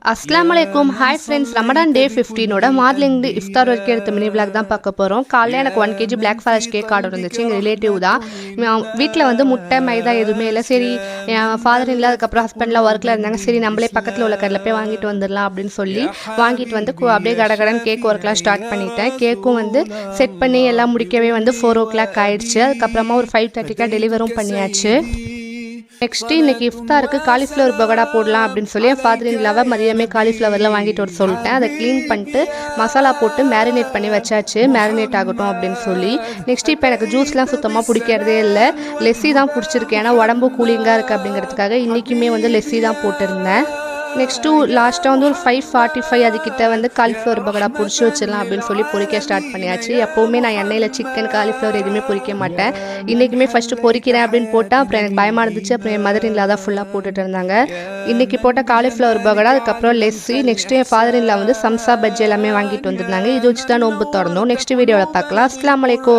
அஸ்ஸலாமு அலைக்கும். Hi friends, Ramadan டே 15ஓட மார்னிங்லேருந்து இஃப்தார் வரைக்கும் எடுத்த மினி விளாக் தான் பார்க்க போகிறோம். காலையில் எனக்கு 1 kg black forest cake order இருந்துச்சு. எங்கள் ரிலேட்டிவ் தான். வீட்டில் வந்து முட்டை மைதா எதுவுமே இல்லை. சரி, என் ஃபாதர் இல்லை, அதுக்கப்புறம் ஹஸ்பண்ட்லாம் ஒர்க்கில் இருந்தாங்க. சரி, நம்மளே பக்கத்தில் உள்ள கடையில் போய் வாங்கிட்டு வந்துடலாம் அப்படின்னு சொல்லி வாங்கிட்டு வந்து அப்படியே கடகடன் கேக் ஒர்க்லாம் ஸ்டார்ட் பண்ணிட்டேன். கேக்கும் வந்து செட் பண்ணி எல்லாம் முடிக்கவே வந்து 4 o'clock ஆயிடுச்சு. அதுக்கப்புறமா ஒரு 5:30 டெலிவரும் பண்ணியாச்சு. நெக்ஸ்ட்டு இன்றைக்கி இஃப்தாருக்கு காலிஃப்ளவர் பகோடா போடலாம் அப்படின்னு சொல்லி என் ஃபாதர் இன்லாவை மதியமே காலிஃப்ளவர்லாம் வாங்கிட்டு வர சொல்லிட்டேன். அதை க்ளீன் பண்ணிட்டு மசாலா போட்டு மேரினேட் பண்ணி வச்சாச்சு. மேரினேட் ஆகட்டும் அப்படின்னு சொல்லி. நெக்ஸ்ட்டு இப்போ எனக்கு ஜூஸ்லாம் சுத்தமாக பிடிக்கிறதே இல்லை. லெஸ்ஸி தான் பிடிச்சிருக்கு. ஏன்னா உடம்பு கூலிங்காக இருக்குது அப்படிங்கிறதுக்காக இன்றைக்குமே வந்து லெஸ்ஸி தான் போட்டிருந்தேன். நெக்ஸ்ட்டு லாஸ்ட்டாக வந்து ஒரு 5:45 அதுக்கிட்ட வந்து காலிஃப்ளவர் பகோடா பொரிச்சு வச்சிடலாம் அப்படின்னு சொல்லி பொரிக்க ஸ்டார்ட் பண்ணியாச்சு. எப்போவுமே நான் எண்ணெயில் சிக்கன் காலிஃப்ளவர் எதுவுமே பொரிக்க மாட்டேன். இன்றைக்குமே ஃபஸ்ட்டு பொரிக்கிறேன் அப்படின்னு போட்டால் அப்புறம் எனக்கு பயமாக இருந்துச்சு. அப்புறம் என் மதர் இன்லா தான் ஃபுல்லாக போட்டுட்டு இருந்தாங்க. இன்றைக்கி போட்ட காலிஃப்ளவர் பகோடா, அதுக்கப்புறம் லெஸ்ஸி, நெக்ஸ்ட்டு என் ஃபாதர் இன்லா வந்து சம்சா பஜ்ஜி எல்லாமே வாங்கிட்டு வந்திருந்தாங்க. இது வச்சு தான் நோன்பு திறந்தோம். நெக்ஸ்ட் வீடியோவில் பார்க்கலாம். அஸ்ஸலாமு அலைக்கும்.